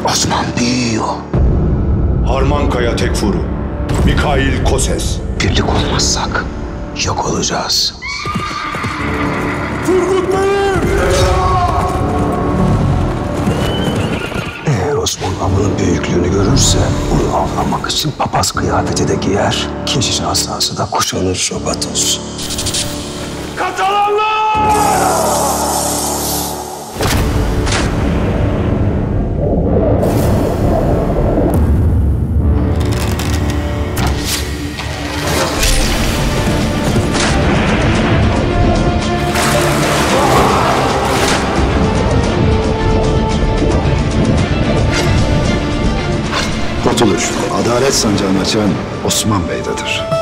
Osman büyüyor. Harmankaya Tekfur, Mikhail Koses. Birlik olmazsak yok olacağız. Turgut Bey'im! Eğer Osman Ağa'nın büyüklüğünü görürse onu avlamak için papaz kıyafeti de giyer. Keşiş asası da kuşanır Robatos. Katalanlar! Kurtuluş, adalet sancağını açan Osman Bey'dedir.